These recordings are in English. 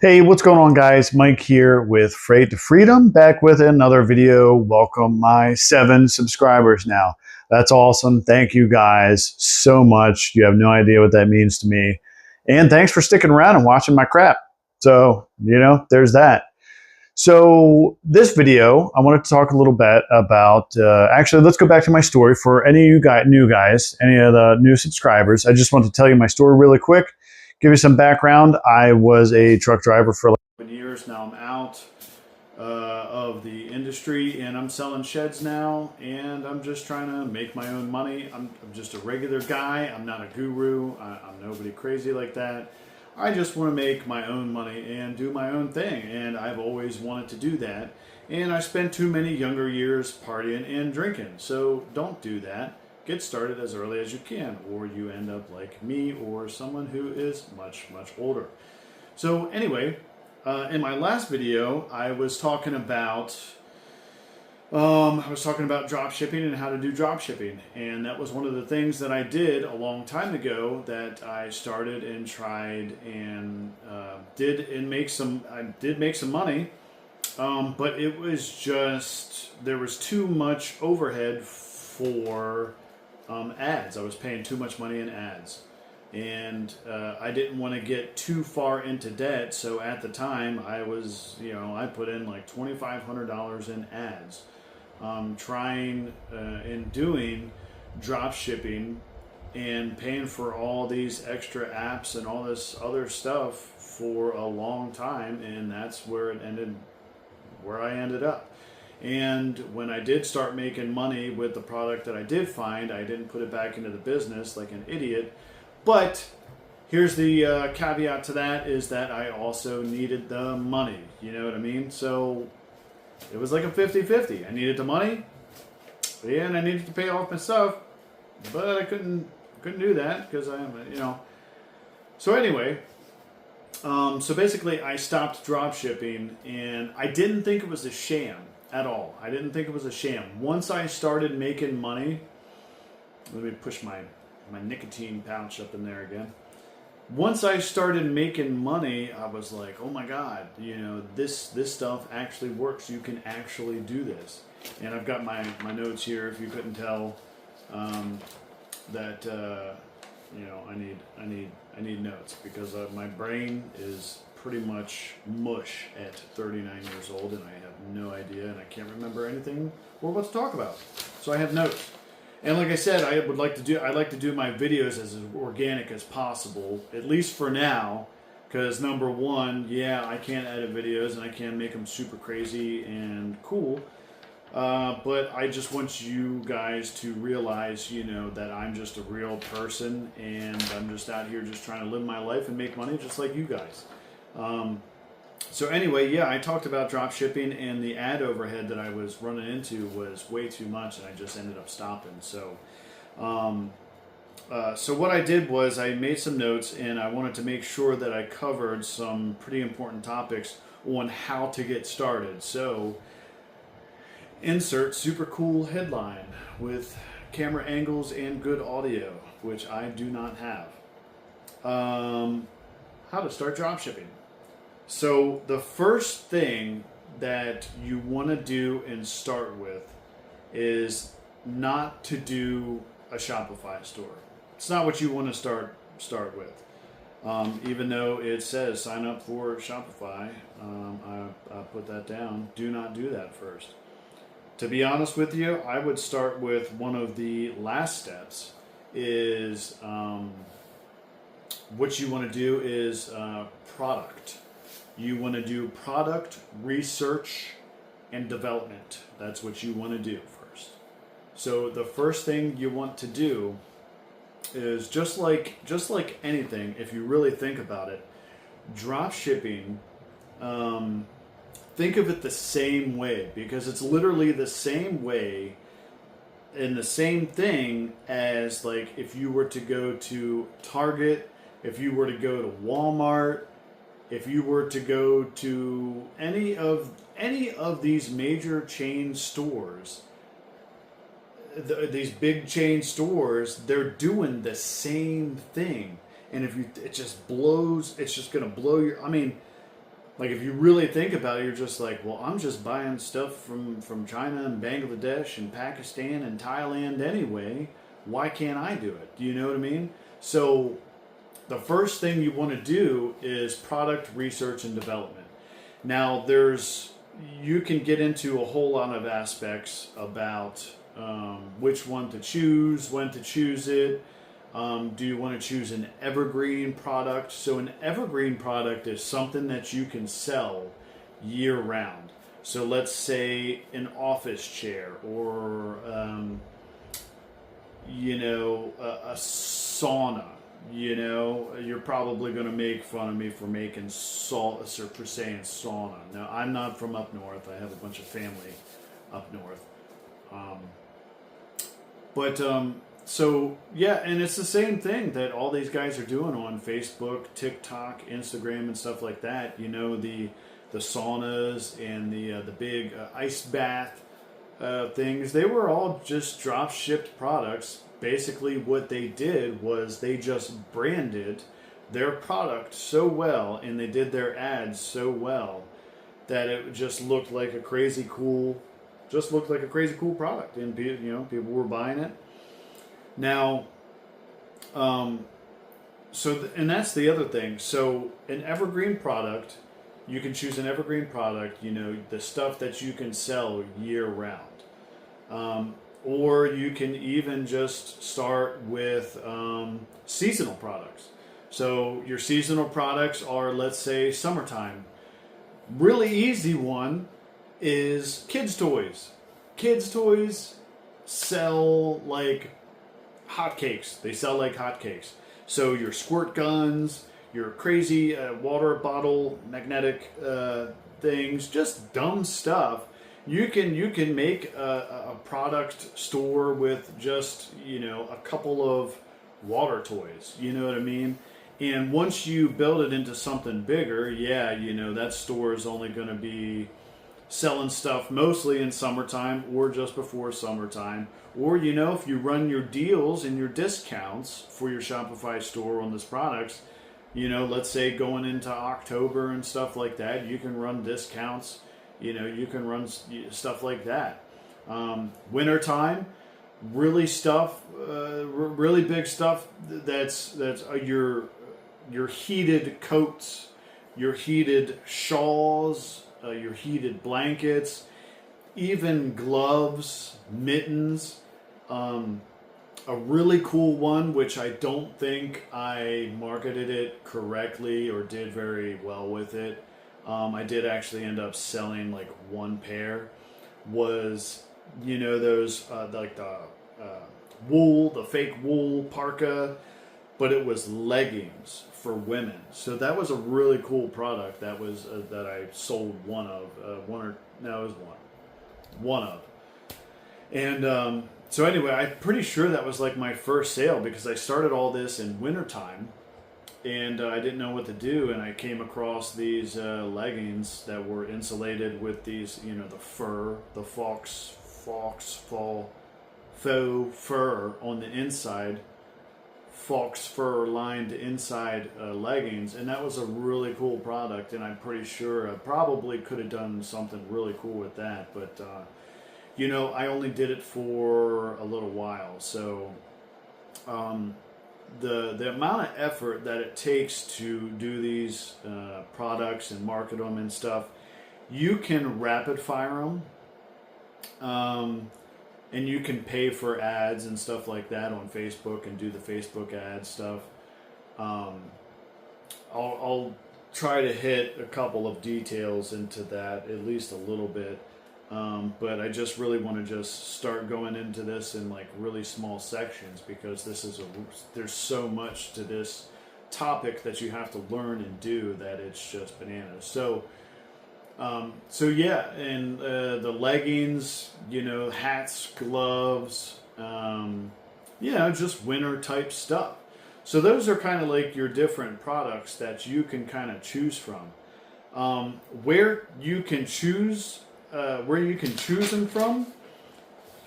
Hey, what's going on, guys? Mike here with Freight to Freedom, back with another video. Welcome my 7 subscribers now. That's awesome. Thank you guys so much. You have no idea what that means to me. And thanks for sticking around and watching my crap. So, there's that. So this video, I wanted to talk a little bit about, actually, let's go back to my story. For any of you new guys, any of the new subscribers, I just want to tell you my story really quick. Give you some background. I was a truck driver for 11 years. Now I'm out of the industry and I'm selling sheds now, and I'm just trying to make my own money. I'm just a regular guy. I'm not a guru. I'm nobody crazy like that. I just want to make my own money and do my own thing, and I've always wanted to do that. And I spent too many younger years partying and drinking, so don't do that. Get started as early as you can, or you end up like me or someone who is much, much older. So anyway, in my last video, I was talking about drop shipping and how to do drop shipping, and that was one of the things that I did a long time ago that I started and tried and did make some money, but it was just there was too much overhead for ads. I was paying too much money in ads, and I didn't want to get too far into debt. So at the time, I put in like $2,500 in ads, trying and doing drop shipping and paying for all these extra apps and all this other stuff for a long time, and that's where it ended, where I ended up. And when I did start making money with the product that I did find, I didn't put it back into the business like an idiot. But here's the caveat to that, is that I also needed the money. You know what I mean? So it was like a 50-50. I needed the money, and I needed to pay off my stuff, but I couldn't do that because So anyway, so basically I stopped drop shipping, and I didn't think it was a sham at all. I didn't think it was a sham. Once I started making money, let me push my nicotine pouch up in there again. Once I started making money, I was like, oh my God, this stuff actually works. You can actually do this. And I've got my notes here, if you couldn't tell, that I need notes, because my brain is pretty much mush at 39 years old, and I have no idea, and I can't remember anything or what to talk about. So I have notes. And like I said, I like to do my videos as organic as possible, at least for now, because number one, yeah, I can't edit videos and I can't make them super crazy and cool, but I just want you guys to realize, that I'm just a real person, and I'm just out here just trying to live my life and make money just like you guys. So anyway, yeah, I talked about drop shipping, and the ad overhead that I was running into was way too much, and I just ended up stopping. So, so what I did was I made some notes, and I wanted to make sure that I covered some pretty important topics on how to get started. So, insert super cool headline with camera angles and good audio, which I do not have. How to start drop shipping. So the first thing that you want to do and start with is not to do a Shopify store. It's not what you want to start with. Even though it says sign up for Shopify, I put that down. Do not do that first. To be honest with you, I would start with one of the last steps. Is what you want to do is product. You want to do product research and development. That's what you want to do first. So the first thing you want to do is just like anything, if you really think about it, drop shipping, think of it the same way, because it's literally the same way and the same thing as, like, if you were to go to Target, if you were to go to Walmart, if you were to go to any of these major chain stores, these big chain stores, they're doing the same thing. And if you, it just blows, it's just going to blow your, Like if you really think about it, you're just like, well, I'm just buying stuff from China and Bangladesh and Pakistan and Thailand anyway. Why can't I do it? Do you know what I mean? So the first thing you want to do is product research and development. Now you can get into a whole lot of aspects about which one to choose, when to choose it. Do you want to choose an evergreen product? So an evergreen product is something that you can sell year round. So let's say an office chair or, a sauna. You're probably going to make fun of me for making for saying sauna. Now, I'm not from up north. I have a bunch of family up north. So yeah, and it's the same thing that all these guys are doing on Facebook, TikTok, Instagram, and stuff like that. The saunas and the big ice bath things. They were all just drop shipped products. Basically, what they did was they just branded their product so well, and they did their ads so well that it just looked like a crazy cool product, and people were buying it. Now, and that's the other thing. So an evergreen product, you can choose an evergreen product, the stuff that you can sell year round. Or you can even just start with seasonal products. So your seasonal products are, let's say, summertime. Really easy one is kids' toys. Kids' toys sell like hotcakes. They sell like hotcakes. So your squirt guns, your crazy water bottle magnetic things, just dumb stuff. You can make a product store with just a couple of water toys. You know what I mean? And once you build it into something bigger, that store is only going to be selling stuff mostly in summertime or just before summertime. Or, if you run your deals and your discounts for your Shopify store on these products, let's say going into October and stuff like that, you can run discounts. You can run stuff like that. Wintertime, really big stuff. That's your heated coats, your heated shawls, your heated blankets, even gloves, mittens. A really cool one, which I don't think I marketed it correctly or did very well with it. I did actually end up selling like one pair. Was those like the wool, the fake wool parka, but it was leggings for women. So that was a really cool product. That was that I sold one of. And so anyway, I'm pretty sure that was like my first sale because I started all this in wintertime. And I didn't know what to do, and I came across these leggings that were insulated with these, the fur, the faux fur on the inside, faux fur lined inside leggings, and that was a really cool product, and I'm pretty sure I probably could have done something really cool with that, but, I only did it for a little while, so... The amount of effort that it takes to do these products and market them and stuff, you can rapid fire them, and you can pay for ads and stuff like that on Facebook and do the Facebook ad stuff. I'll try to hit a couple of details into that, at least a little bit. But I just really want to just start going into this in like really small sections because there's so much to this topic that you have to learn and do that it's just bananas. So yeah, and the leggings, hats, gloves, just winter type stuff. So those are kind of like your different products that you can kind of choose from. Where you can choose them from.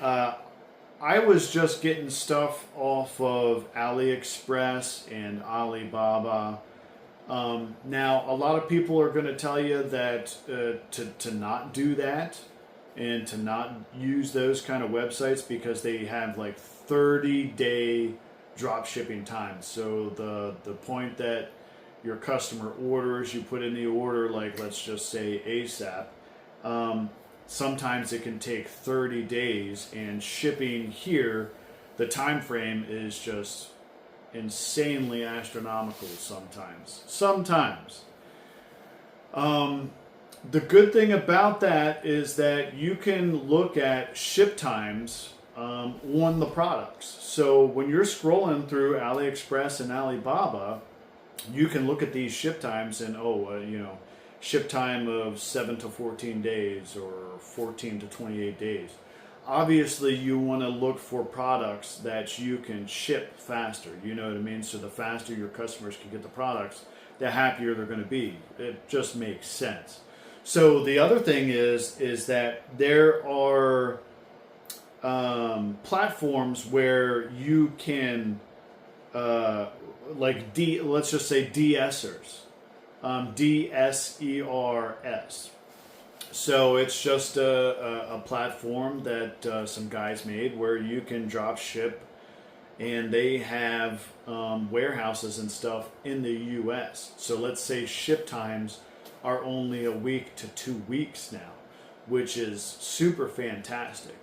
I was just getting stuff off of AliExpress and Alibaba. Now, a lot of people are going to tell you that to not do that and to not use those kind of websites because they have like 30-day drop shipping times. So the point that your customer orders, you put in the order, like let's just say ASAP. Sometimes it can take 30 days, and shipping here, the time frame is just insanely astronomical sometimes. The good thing about that is that you can look at ship times on the products. So when you're scrolling through AliExpress and Alibaba, you can look at these ship times and ship time of 7 to 14 days or 14 to 28 days. Obviously, you want to look for products that you can ship faster. You know what I mean? So the faster your customers can get the products, the happier they're going to be. It just makes sense. So the other thing is that there are platforms where you can let's just say DSers, DSERS. So it's just a platform that some guys made where you can drop ship, and they have warehouses and stuff in the U.S. So let's say ship times are only a week to 2 weeks now, which is super fantastic.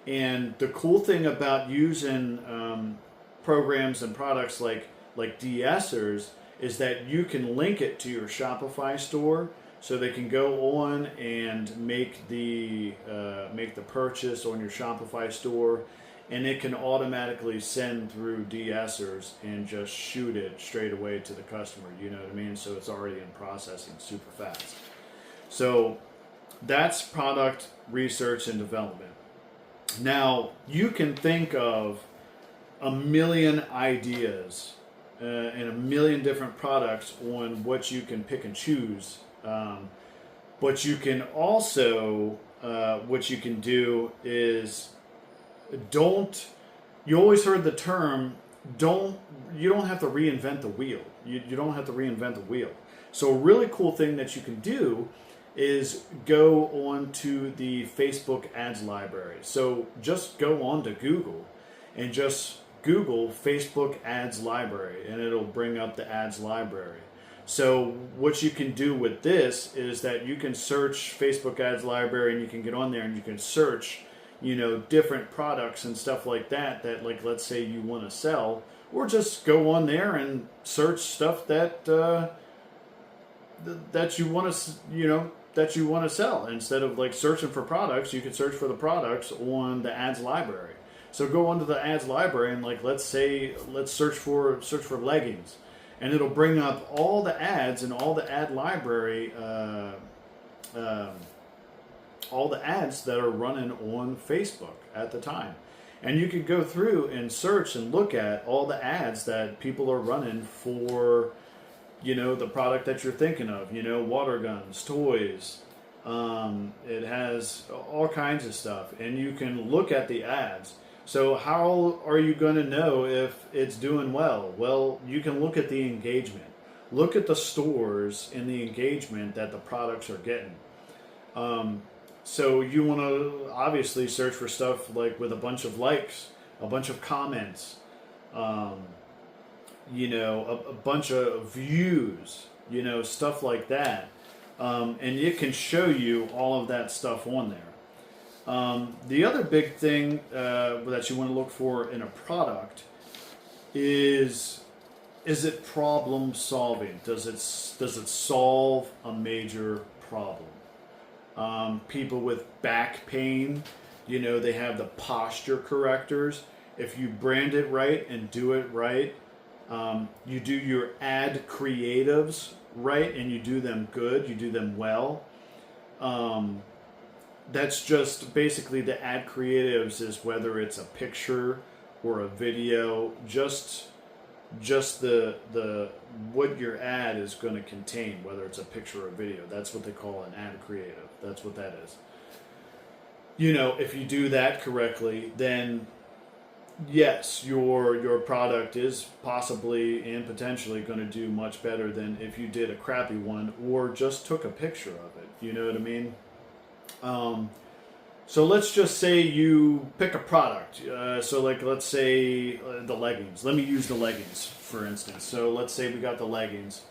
And the cool thing about using programs and products like DSers is that you can link it to your Shopify store. So they can go on and make the purchase on your Shopify store, and it can automatically send through DSers and just shoot it straight away to the customer. You know what I mean? So it's already in processing super fast. So that's product research and development. Now you can think of a million ideas and a million different products on what you can pick and choose. But you can also, what you can do is you always heard the term, you don't have to reinvent the wheel. You don't have to reinvent the wheel. So a really cool thing that you can do is go on to the Facebook ads library. So just go on to Google and just Google Facebook ads library, and it'll bring up the ads library. So what you can do with this is that you can search Facebook ads library, and you can get on there and you can search, different products and stuff like that, like let's say you want to sell, or just go on there and search stuff that you want to sell. Instead of like searching for products, you can search for the products on the ads library. So go onto the ads library and let's search for leggings. And it'll bring up all the ads and all the ad library, all the ads that are running on Facebook at the time. And you could go through and search and look at all the ads that people are running for, the product that you're thinking of, water guns, toys. It has all kinds of stuff. And you can look at the ads. So how are you going to know if it's doing well? Well, you can look at the engagement. Look at the stores and the engagement that the products are getting. So you want to obviously search for stuff like with a bunch of likes, a bunch of comments, a bunch of views, stuff like that. And it can show you all of that stuff on there. The other big thing that you want to look for in a product is it problem solving? Does it solve a major problem? People with back pain, they have the posture correctors. If you brand it right and do it right, you do your ad creatives right and you do them good, you do them well. That's just basically the ad creatives is whether it's a picture or a video, just the what your ad is going to contain, whether it's a picture or a video. That's what they call an ad creative. That's what that is. If you do that correctly, then yes, your product is possibly and potentially going to do much better than if you did a crappy one or just took a picture of it. You know what I mean? So let's just say you pick a product. So like let's say the leggings. Let me use the leggings for instance. So let's say we got the leggings.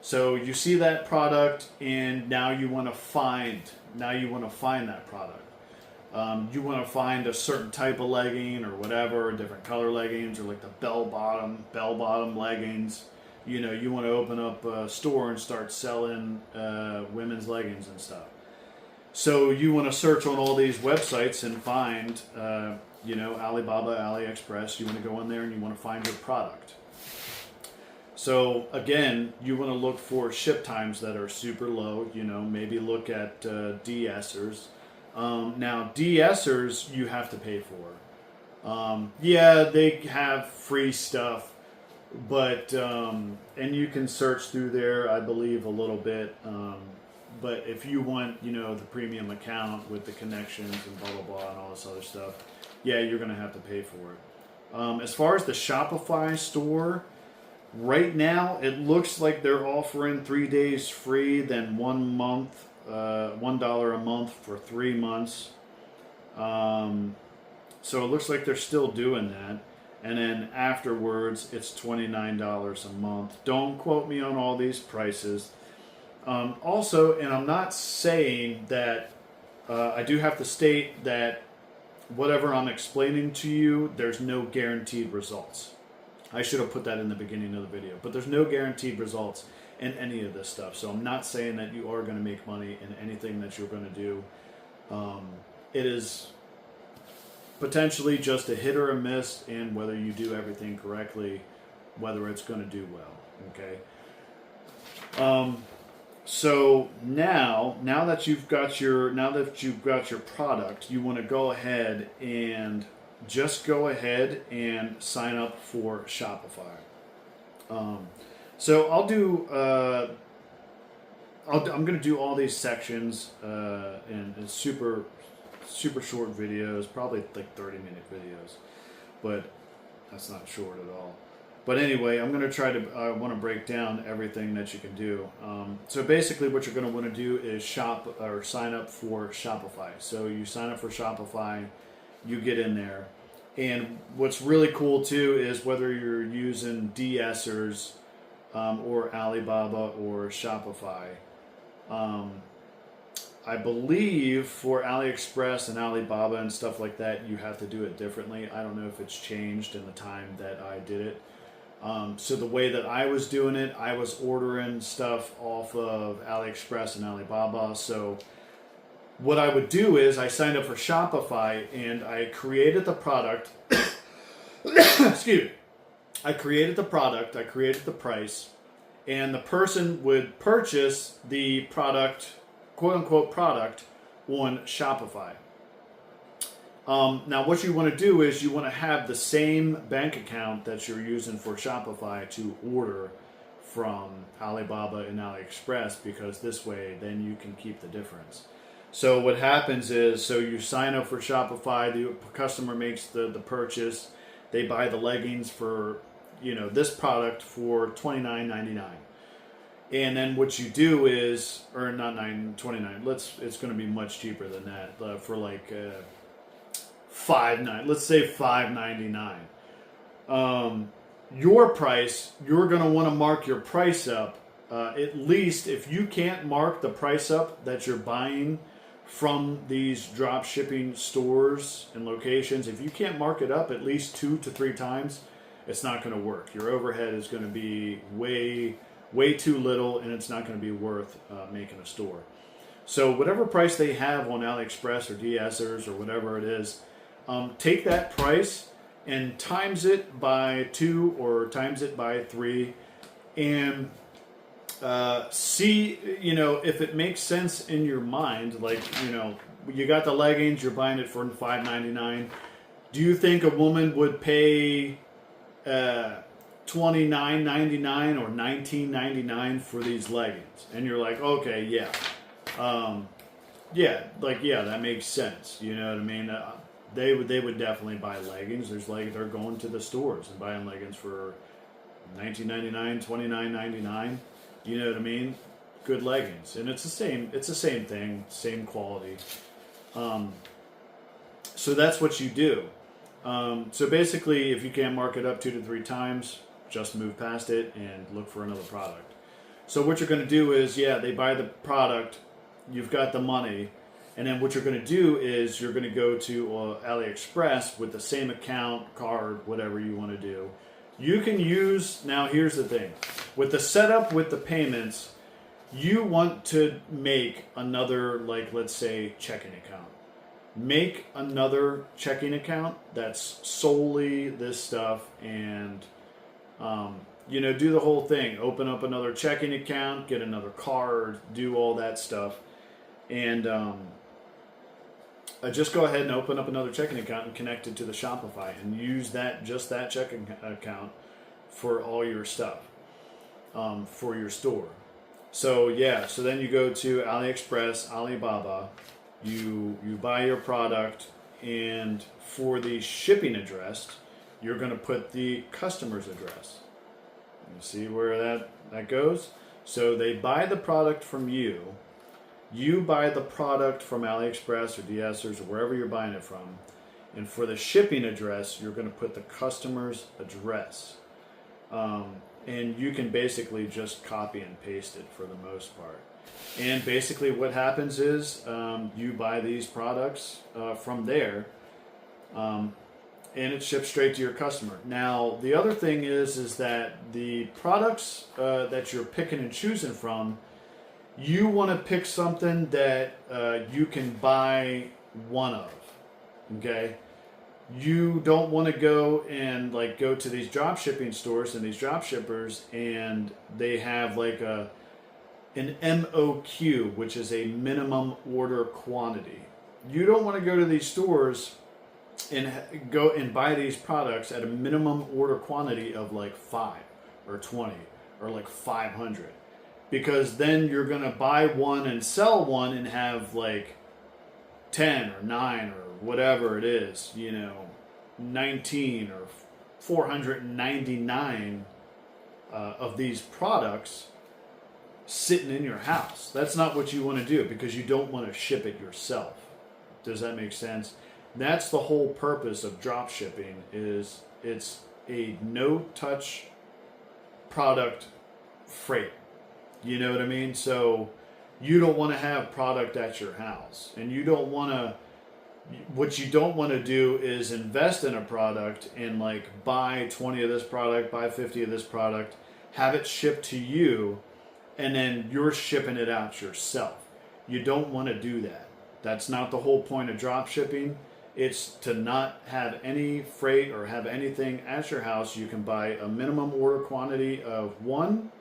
So you see that product and now you want to find that product. You want to find a certain type of legging or whatever, different color leggings or like the bell bottom leggings. You know, you want to open up a store and start selling women's leggings and stuff. So you want to search on all these websites and find, Alibaba, AliExpress. You want to go in there and you want to find your product. So again, you want to look for ship times that are super low. You know, maybe look at de-essers. Now, de-essers you have to pay for. Yeah, they have free stuff, but and you can search through there, I believe, a little bit. But if you want, the premium account with the connections and blah blah blah and all this other stuff, yeah, you're gonna have to pay for it. As far as the Shopify store. Right now, it looks like they're offering 3 days free, then 1 month, $1 a month for 3 months. So it looks like they're still doing that. And then afterwards, it's $29 a month. Don't quote me on all these prices. Also, and I'm not saying that, I do have to state that whatever I'm explaining to you, there's no guaranteed results. I should have put that in the beginning of the video, but there's no guaranteed results in any of this stuff. So I'm not saying that you are going to make money in anything that you're going to do. It is potentially just a hit or a miss in whether you do everything correctly, whether it's going to do well. Okay. So now that you've got your product, you want to go ahead and sign up for Shopify. So I'm going to do all these sections in super short videos, probably like 30-minute videos, but that's not short at all. But anyway, I'm going to I want to break down everything that you can do. So basically what you're going to want to do is sign up for Shopify. So you sign up for Shopify, you get in there. And what's really cool too is whether you're using de-essers or Alibaba or Shopify. I believe for AliExpress and Alibaba and stuff like that, you have to do it differently. I don't know if it's changed in the time that I did it. So the way that I was doing it, I was ordering stuff off of AliExpress and Alibaba. So what I would do is I signed up for Shopify and I created the product. Excuse me. I created the product, I created the price, and the person would purchase the product, quote unquote product, on Shopify. Now what you want to do is you want to have the same bank account that you're using for Shopify to order from Alibaba and AliExpress, because this way then you can keep the difference. So what happens is, so you sign up for Shopify, the customer makes the purchase, they buy the leggings for, this product for $29.99. And then what you do is, or not $29, it's going to be much cheaper than that, for like let's say $5.99. Your price, you're going to want to mark your price up. At least if you can't mark the price up that you're buying from these drop shipping stores and locations, if you can't mark it up at least 2 to 3 times, it's not going to work. Your overhead is going to be way too little, and it's not going to be worth making a store. So whatever price they have on AliExpress or de-essers or whatever it is, take that price and times it by 2 or times it by 3, and see, if it makes sense in your mind. Like, you got the leggings, you're buying it for $5.99. Do you think a woman would pay $29.99 or $19.99 for these leggings? And you're like, okay, yeah, that makes sense. You know what I mean? they would definitely buy leggings. They're going to the stores and buying leggings for $19.99, $29.99. You know what I mean? Good leggings, and it's the same thing, same quality. So that's what you do. So basically, if you can't mark it up 2 to 3 times, just move past it and look for another product. So what you're going to do is, they buy the product, you've got the money, and then what you're going to do is you're going to go to AliExpress with the same account, card, whatever you want to do. You can use, now here's the thing, with the setup with the payments, you want to make another, like, let's say, checking account. Make another checking account that's solely this stuff, and do the whole thing. Open up another checking account, get another card, do all that stuff, and just go ahead and open up another checking account and connect it to the Shopify, and use that checking account for all your stuff, for your store. So then you go to AliExpress, Alibaba. You buy your product, and for the shipping address, you're going to put the customer's address. You see where that goes? So they buy the product from you. You buy the product from AliExpress or DSers or wherever you're buying it from. And for the shipping address, you're going to put the customer's address. And you can basically just copy and paste it for the most part. And basically what happens is you buy these products from there, and it ships straight to your customer. Now, the other thing is that the products that you're picking and choosing from, you want to pick something that you can buy one of, okay? You don't want to go and go to these drop shipping stores and these drop shippers, and they have an MOQ, which is a minimum order quantity. You don't want to go to these stores and go and buy these products at a minimum order quantity of 5 or 20 or 500, because then you're going to buy one and sell one and have 10 or 9 or whatever it is, 19 or 499 of these products sitting in your house. That's not what you want to do, because you don't want to ship it yourself. Does that make sense? That's the whole purpose of drop shipping. Is it's a no-touch product freight. You know what I mean? So you don't want to have product at your house, and you don't want to. What you don't want to do is invest in a product and buy 20 of this product, buy 50 of this product, have it shipped to you, and then you're shipping it out yourself. You don't want to do that. That's not the whole point of drop shipping. It's to not have any freight or have anything at your house. You can buy a minimum order quantity of one,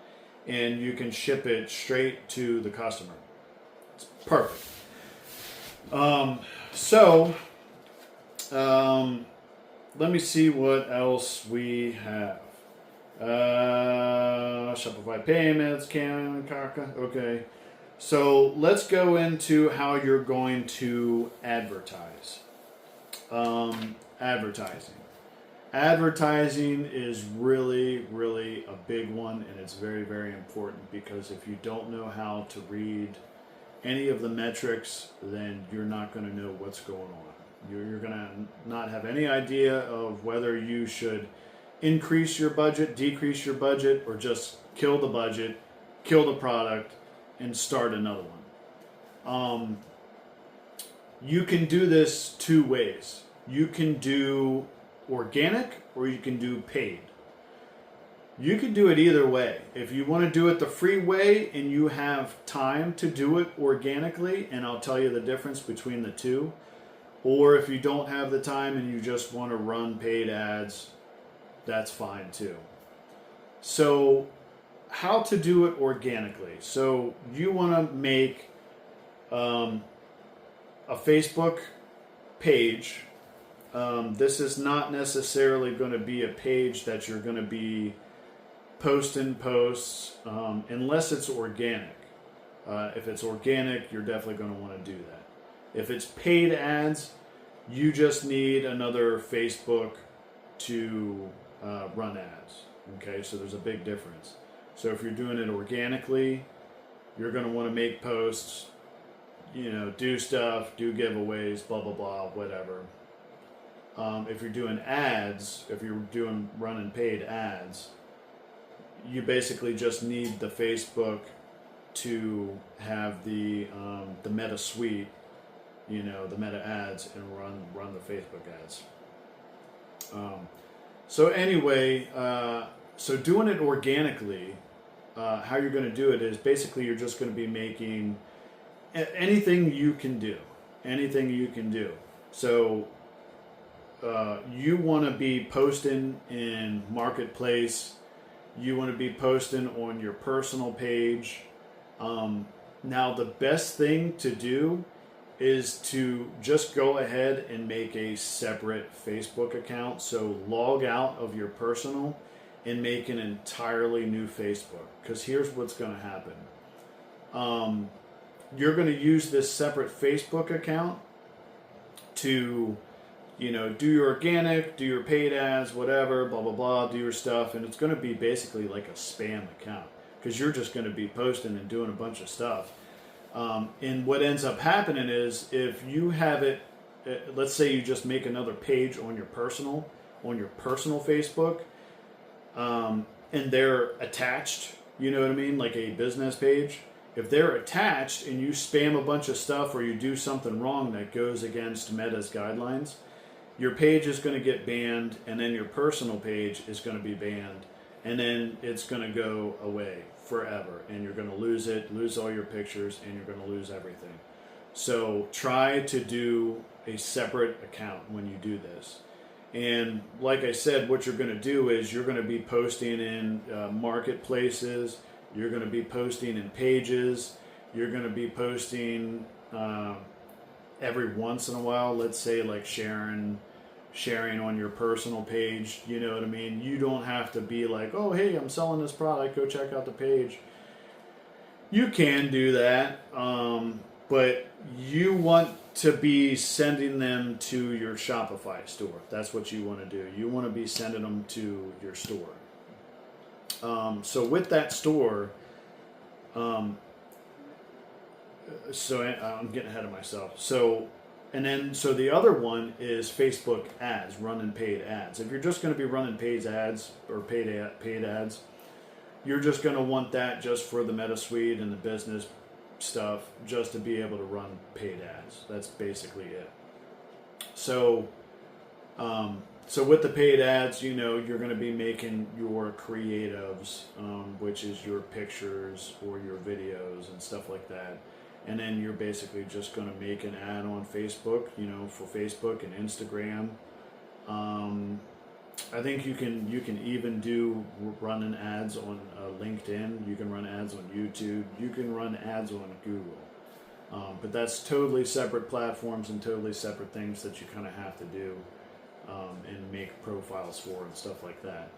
and you can ship it straight to the customer. It's perfect. Let me see what else we have. Shopify payments, okay. So let's go into how you're going to advertise. Advertising. Advertising is really, really a big one, and it's very, very important, because if you don't know how to read any of the metrics, then you're not going to know what's going on. You're going to not have any idea of whether you should increase your budget, decrease your budget, or just kill the budget, kill the product, and start another one. You can do this 2 ways. You can do organic, or you can do paid. You can do it either way. If you want to do it the free way and you have time to do it organically, and I'll tell you the difference between the two, or if you don't have the time and you just want to run paid ads, that's fine too. So how to do it organically. So you want to make a Facebook page. This is not necessarily going to be a page that you're going to be posting posts unless it's organic. If it's organic, you're definitely going to want to do that. If it's paid ads, You just need another Facebook to run ads. Okay, so there's a big difference. So if you're doing it organically, you're going to want to make posts, do stuff, do giveaways, blah, blah, blah, whatever. If you're doing ads, if you're running paid ads, you basically just need the Facebook to have the Meta suite, the Meta ads, and run the Facebook ads. So anyway, so doing it organically, how you're going to do it is basically you're just going to be making anything you can do. So you want to be posting in Marketplace. You want to be posting on your personal page. Now, the best thing to do is to just go ahead and make a separate Facebook account. So log out of your personal and make an entirely new Facebook. Because here's what's going to happen. You're going to use this separate Facebook account to, do your organic, do your paid ads, whatever, blah, blah, blah, do your stuff. And it's going to be basically like a spam account because you're just going to be posting and doing a bunch of stuff. And what ends up happening is if you have it, let's say you just make another page on your personal Facebook, and they're attached, you know what I mean? Like a business page. If they're attached and you spam a bunch of stuff or you do something wrong that goes against Meta's guidelines, your page is going to get banned, and then your personal page is going to be banned, and then it's going to go away forever, and you're going to lose all your pictures, and you're going to lose everything. So try to do a separate account when you do this. And like I said, what you're going to do is you're going to be posting in marketplaces, you're going to be posting in pages, you're going to be posting every once in a while, let's say like sharing on your personal page, you know what I mean? You don't have to be like, oh, hey, I'm selling this product, go check out the page. You can do that, but you want to be sending them to your Shopify store. That's what you want to do. You want to be sending them to your store. So with that store, so I'm getting ahead of myself. So the other one is Facebook ads, running paid ads. If you're just going to be running paid ads or paid ads, you're just going to want that just for the Meta Suite and the business stuff, just to be able to run paid ads. That's basically it. So, so with the paid ads, you're going to be making your creatives, which is your pictures or your videos and stuff like that. And then you're basically just going to make an ad on Facebook, for Facebook and Instagram. I think you can even do running ads on LinkedIn. You can run ads on YouTube. You can run ads on Google. But that's totally separate platforms and totally separate things that you kind of have to do and make profiles for and stuff like that.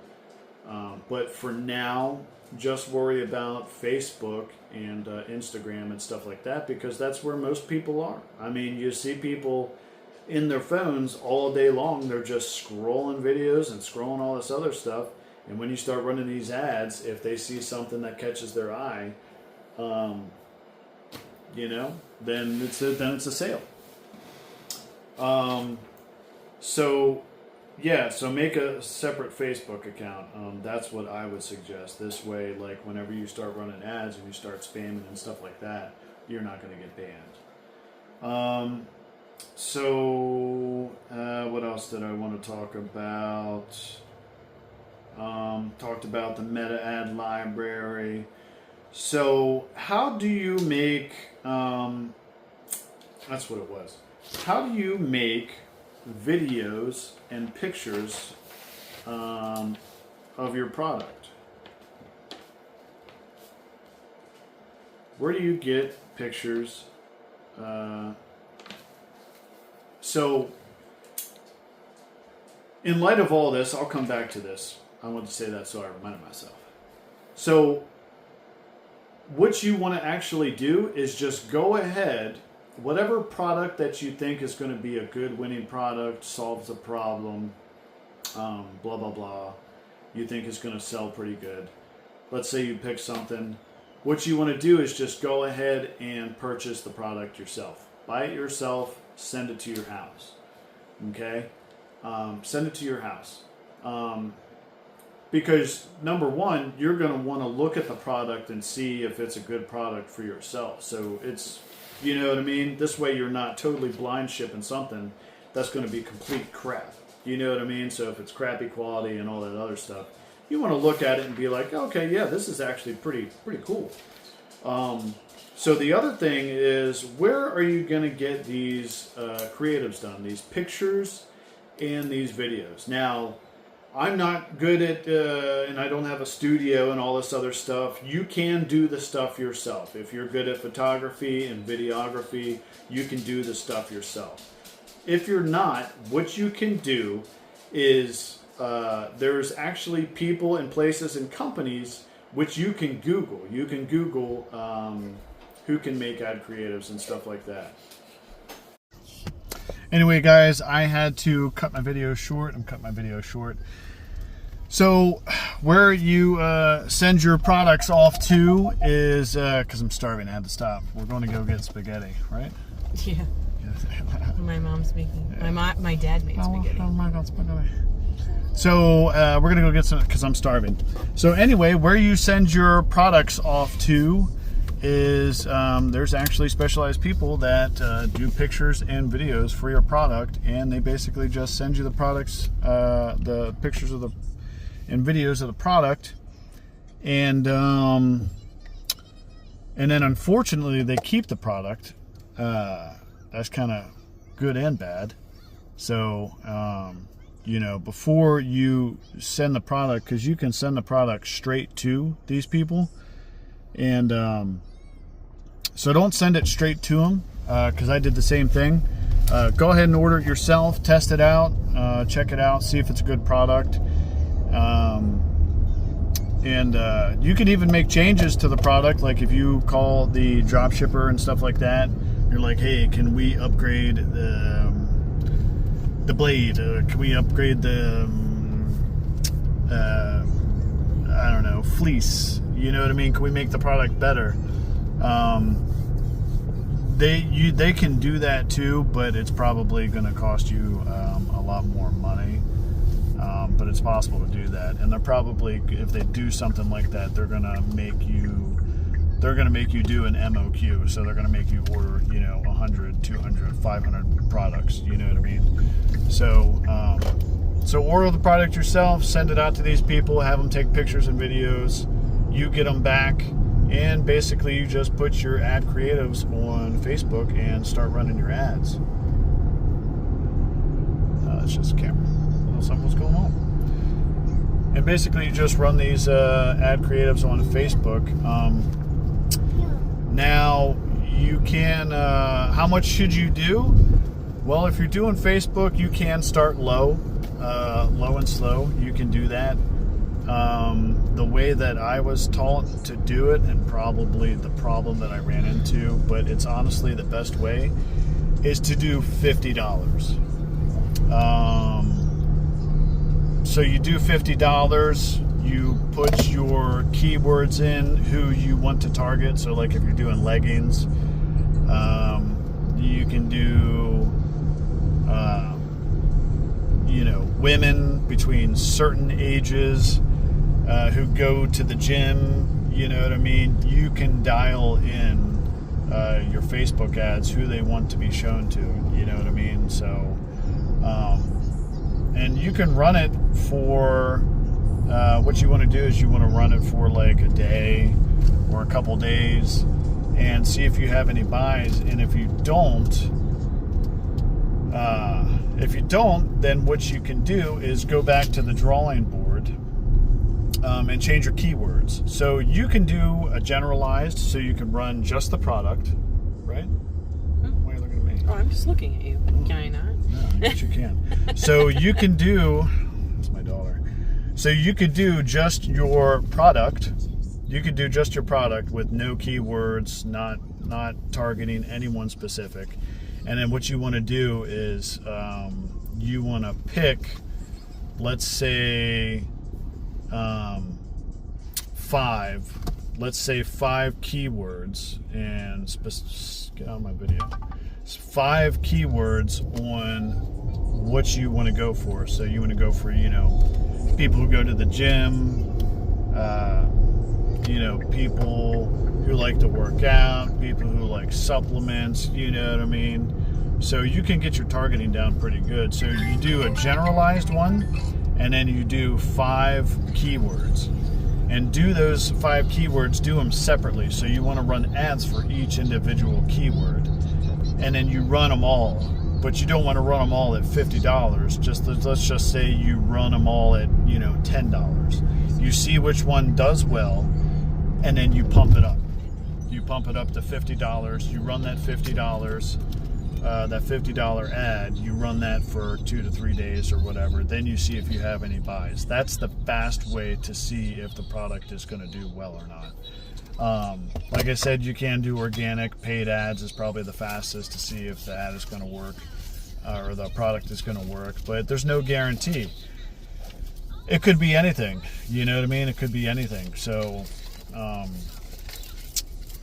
But for now, just worry about Facebook and Instagram and stuff like that, because that's where most people are. I mean, you see people in their phones all day long. They're just scrolling videos and scrolling all this other stuff. And when you start running these ads, if they see something that catches their eye, then it's a sale. So make a separate Facebook account. That's what I would suggest. This way, like whenever you start running ads and you start spamming and stuff like that, you're not going to get banned. What else did I want to talk about? Talked about the meta ad library. So how do you make, that's what it was. How do you make videos and pictures of your product? Where do you get pictures? So in light of all this, I'll come back to this. I wanted to say that so I reminded myself. So what you want to actually do is just go ahead whatever product that you think is going to be a good winning product, solves a problem, blah, blah, blah, you think is going to sell pretty good. Let's say you pick something. What you want to do is just go ahead and purchase the product yourself. Buy it yourself, send it to your house. Okay? Send it to your house. Because number one, you're going to want to look at the product and see if it's a good product for yourself. So it's, you know what I mean? This way you're not totally blind shipping something that's going to be complete crap. You know what I mean? So if it's crappy quality and all that other stuff, you want to look at it and be like, okay, yeah, this is actually pretty cool. So the other thing is, where are you going to get these creatives done? These pictures and these videos. Now, I'm not good at, and I don't have a studio and all this other stuff. You can do the stuff yourself. If you're good at photography and videography, you can do the stuff yourself. If you're not, what you can do is, there's actually people and places and companies which you can Google. You can Google who can make ad creatives and stuff like that. Anyway, guys, I had to cut my video short. I'm cutting my video short. So where you send your products off to is, because I'm starving, I had to stop. We're going to go get spaghetti, right? Yeah. My mom's making, my dad made spaghetti. Oh my God, spaghetti. So we're going to go get some, because I'm starving. So anyway, where you send your products off to is there's actually specialized people that do pictures and videos for your product, and they basically just send you the products, the pictures of the and videos of the product, and then unfortunately they keep the product. That's kind of good and bad. So you know, before you send the product, because you can send the product straight to these people, and so don't send it straight to them, because I did the same thing. Go ahead and order it yourself, test it out, check it out, see if it's a good product. And you can even make changes to the product, like if you call the drop shipper and stuff like that, you're like, hey, can we upgrade the blade? Can we upgrade the I don't know, fleece? You know what I mean? Can we make the product better? They can do that too, but it's probably going to cost you a lot more money. But it's possible to do that, and they're probably, if they do something like that, they're gonna make you do an MOQ. So they're gonna make you order, you know, 100, 200, 500 products. You know what I mean? So order the product yourself, send it out to these people, have them take pictures and videos. You get them back, and basically you just put your ad creatives on Facebook and start running your ads. It's just a camera. Something's going on. And basically you just run these ad creatives on Facebook. Now you can, how much should you do? Well, if you're doing Facebook, you can start low and slow. You can do that. The way that I was taught to do it, and probably the problem that I ran into, but it's honestly the best way, is to do $50. So you do $50, you put your keywords in, who you want to target. So like if you're doing leggings, you can do, you know, women between certain ages who go to the gym, you know what I mean? You can dial in your Facebook ads, who they want to be shown to, you know what I mean? So, and you can run it for, what you want to do is you want to run it for like a day or a couple days and see if you have any buys. And if you don't, then what you can do is go back to the drawing board and change your keywords. So you can do a generalized, so you can run just the product, right? Why are you looking at me? Oh, I'm just looking at you. Can I not? No, I guess you can. So you can do, that's my dollar. So you could do just your product. You could do just your product with no keywords, not not targeting anyone specific. And then what you want to do is you want to pick, let's say, 5 keywords, and get out of my video. 5 keywords on what you want to go for. So you want to go for, people who go to the gym, people who like to work out, people who like supplements, you know what I mean? So you can get your targeting down pretty good. So you do a generalized one, and then you do 5 keywords. And do those 5 keywords, do them separately. So you want to run ads for each individual keyword. And then you run them all. But you don't want to run them all at $50. Let's just say you run them all at, $10. You see which one does well, and then you pump it up. You pump it up to $50. You run that $50, that $50 ad. You run that for 2 to 3 days or whatever. Then you see if you have any buys. That's the fast way to see if the product is going to do well or not. Like I said, you can do organic. Paid ads is probably the fastest to see if the ad is going to work, or the product is going to work, but there's no guarantee. It could be anything, you know what I mean? It could be anything. So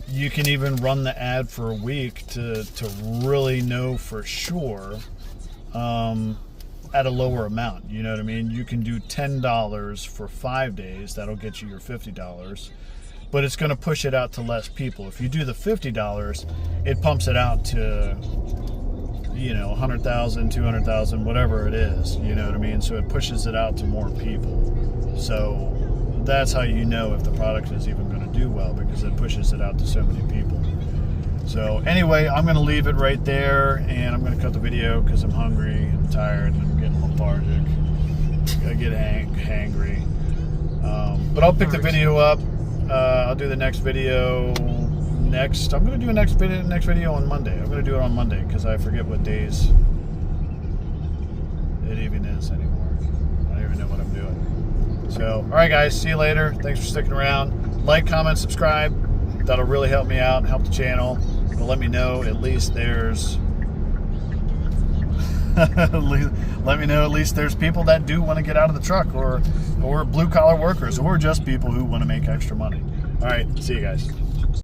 you can even run the ad for a week to really know for sure at a lower amount, you know what I mean? You can do $10 for 5 days. That'll get you your $50. But it's going to push it out to less people. If you do the $50, it pumps it out to, 100,000, 200,000, whatever it is, you know what I mean? So it pushes it out to more people. So that's how you know if the product is even going to do well, because it pushes it out to so many people. So anyway, I'm going to leave it right there, and I'm going to cut the video because I'm hungry and tired and I'm getting lethargic. I get hangry. But I'll pick the video up. I'll do the next video next. I'm going to do a next video on Monday. I'm going to do it on Monday because I forget what days it even is anymore. I don't even know what I'm doing. So, all right, guys. See you later. Thanks for sticking around. Like, comment, subscribe. That'll really help me out and help the channel. It'll let me know at least there's let me know at least there's people that do want to get out of the truck, or blue collar workers, or just people who want to make extra money. All right, see you guys.